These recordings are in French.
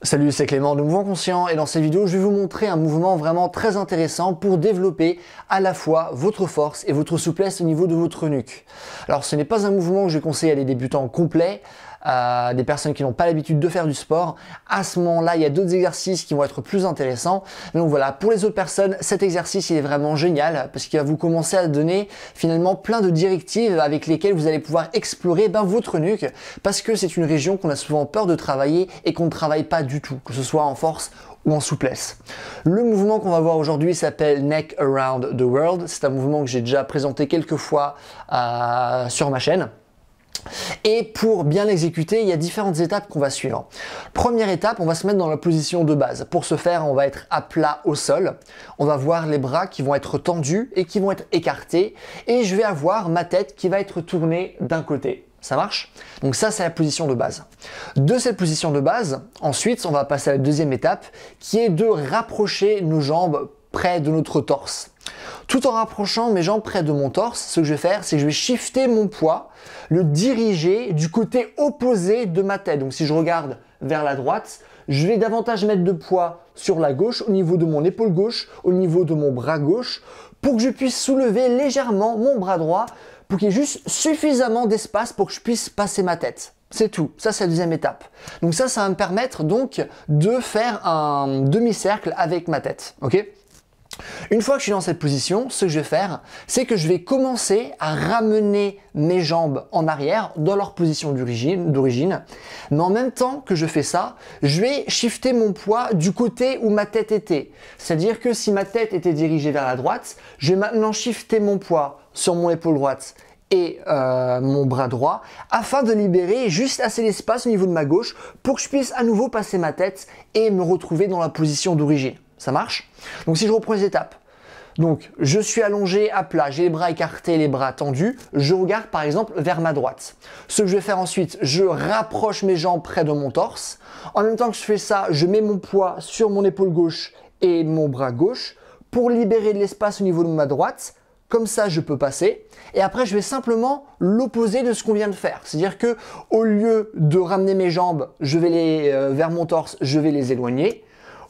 Salut, c'est Clément de Mouvement Conscient et dans cette vidéo, je vais vous montrer un mouvement vraiment très intéressant pour développer à la fois votre force et votre souplesse au niveau de votre nuque. Alors, ce n'est pas un mouvement que je conseille à des débutants complets, des personnes qui n'ont pas l'habitude de faire du sport. À ce moment-là, il y a d'autres exercices qui vont être plus intéressants. Donc voilà, pour les autres personnes, cet exercice il est vraiment génial parce qu'il va vous commencer à donner finalement plein de directives avec lesquelles vous allez pouvoir explorer votre nuque, parce que c'est une région qu'on a souvent peur de travailler et qu'on ne travaille pas du tout, que ce soit en force ou en souplesse. Le mouvement qu'on va voir aujourd'hui s'appelle Neck Around the World. C'est un mouvement que j'ai déjà présenté quelques fois sur ma chaîne. Et pour bien l'exécuter, il y a différentes étapes qu'on va suivre. Première étape, on va se mettre dans la position de base. Pour ce faire, on va être à plat au sol. On va voir les bras qui vont être tendus et qui vont être écartés. Et je vais avoir ma tête qui va être tournée d'un côté. Ça marche? Donc ça, c'est la position de base. De cette position de base, ensuite, on va passer à la deuxième étape, qui est de rapprocher nos jambes près de notre torse. Tout en rapprochant mes jambes près de mon torse, ce que je vais faire, c'est que je vais shifter mon poids, le diriger du côté opposé de ma tête. Donc si je regarde vers la droite, je vais davantage mettre de poids sur la gauche, au niveau de mon épaule gauche, au niveau de mon bras gauche, pour que je puisse soulever légèrement mon bras droit, pour qu'il y ait juste suffisamment d'espace pour que je puisse passer ma tête. C'est tout. Ça, c'est la deuxième étape. Donc ça va me permettre donc de faire un demi-cercle avec ma tête. Ok ? Une fois que je suis dans cette position, ce que je vais faire, c'est que je vais commencer à ramener mes jambes en arrière dans leur position d'origine. Mais en même temps que je fais ça, je vais shifter mon poids du côté où ma tête était. C'est-à-dire que si ma tête était dirigée vers la droite, je vais maintenant shifter mon poids sur mon épaule droite et mon bras droit afin de libérer juste assez d'espace au niveau de ma gauche pour que je puisse à nouveau passer ma tête et me retrouver dans la position d'origine. Ça marche? Donc si je reprends les étapes, donc je suis allongé à plat, j'ai les bras écartés, les bras tendus, je regarde par exemple vers ma droite. Ce que je vais faire ensuite, je rapproche mes jambes près de mon torse. En même temps que je fais ça, je mets mon poids sur mon épaule gauche et mon bras gauche pour libérer de l'espace au niveau de ma droite. Comme ça, je peux passer. Et après, je vais simplement l'opposé de ce qu'on vient de faire. C'est-à-dire que au lieu de ramener mes jambes, je vais vers mon torse, je vais les éloigner.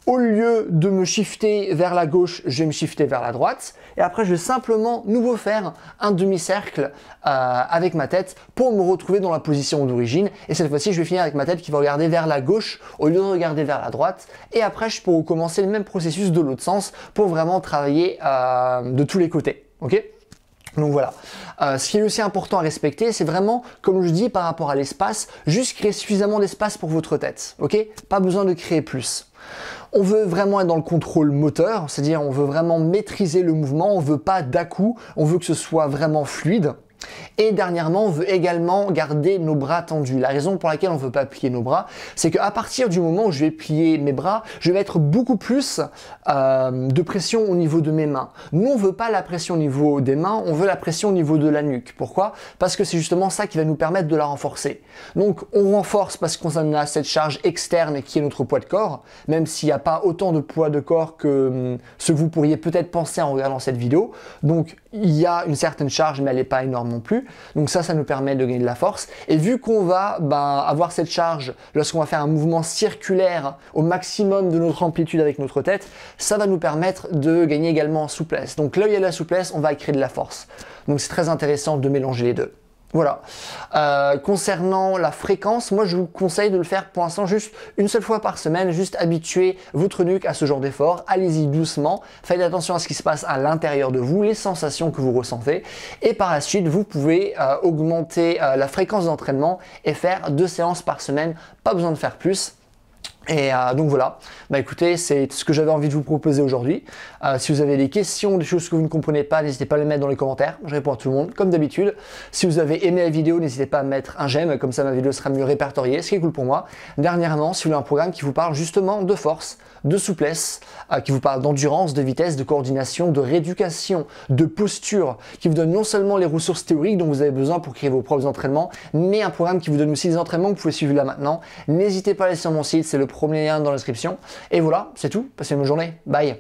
Au lieu de me shifter vers la gauche, je vais me shifter vers la droite. Et après, je vais simplement nouveau faire un demi-cercle avec ma tête pour me retrouver dans la position d'origine. Et cette fois-ci, je vais finir avec ma tête qui va regarder vers la gauche au lieu de regarder vers la droite. Et après, je pourrai recommencer le même processus de l'autre sens pour vraiment travailler de tous les côtés. Ok ? Donc voilà, ce qui est aussi important à respecter, c'est vraiment, comme je dis par rapport à l'espace, juste créer suffisamment d'espace pour votre tête, ok? Pas besoin de créer plus. On veut vraiment être dans le contrôle moteur, c'est-à-dire on veut vraiment maîtriser le mouvement, on veut pas d'à-coup, on veut que ce soit vraiment fluide. Et dernièrement, on veut également garder nos bras tendus. La raison pour laquelle on ne veut pas plier nos bras, c'est qu'à partir du moment où je vais plier mes bras, je vais mettre beaucoup plus de pression au niveau de mes mains. Nous, on ne veut pas la pression au niveau des mains, on veut la pression au niveau de la nuque. Pourquoi? Parce que c'est justement ça qui va nous permettre de la renforcer. Donc, on renforce parce qu'on a cette charge externe qui est notre poids de corps, même s'il n'y a pas autant de poids de corps que ce que vous pourriez peut-être penser en regardant cette vidéo. Donc, il y a une certaine charge, mais elle n'est pas énorme non plus. Donc ça nous permet de gagner de la force. Et vu qu'on va avoir cette charge lorsqu'on va faire un mouvement circulaire au maximum de notre amplitude avec notre tête, ça va nous permettre de gagner également en souplesse. Donc là où il y a de la souplesse, on va créer de la force. Donc c'est très intéressant de mélanger les deux. Voilà. Concernant la fréquence, moi je vous conseille de le faire pour l'instant juste une seule fois par semaine, juste habituer votre nuque à ce genre d'effort. Allez-y doucement, faites attention à ce qui se passe à l'intérieur de vous, les sensations que vous ressentez, et par la suite vous pouvez augmenter la fréquence d'entraînement et faire 2 séances par semaine, pas besoin de faire plus. Et donc voilà, écoutez, c'est ce que j'avais envie de vous proposer aujourd'hui. Si vous avez des questions, des choses que vous ne comprenez pas, n'hésitez pas à les mettre dans les commentaires. Je réponds à tout le monde, comme d'habitude. Si vous avez aimé la vidéo, n'hésitez pas à mettre un j'aime, comme ça ma vidéo sera mieux répertoriée, ce qui est cool pour moi. Dernièrement, si vous voulez un programme qui vous parle justement de force, de souplesse, qui vous parle d'endurance, de vitesse, de coordination, de rééducation, de posture, qui vous donne non seulement les ressources théoriques dont vous avez besoin pour créer vos propres entraînements, mais un programme qui vous donne aussi des entraînements que vous pouvez suivre là maintenant. N'hésitez pas à aller sur mon site, c'est le premier lien dans la description. Et voilà, c'est tout. Passez une bonne journée. Bye.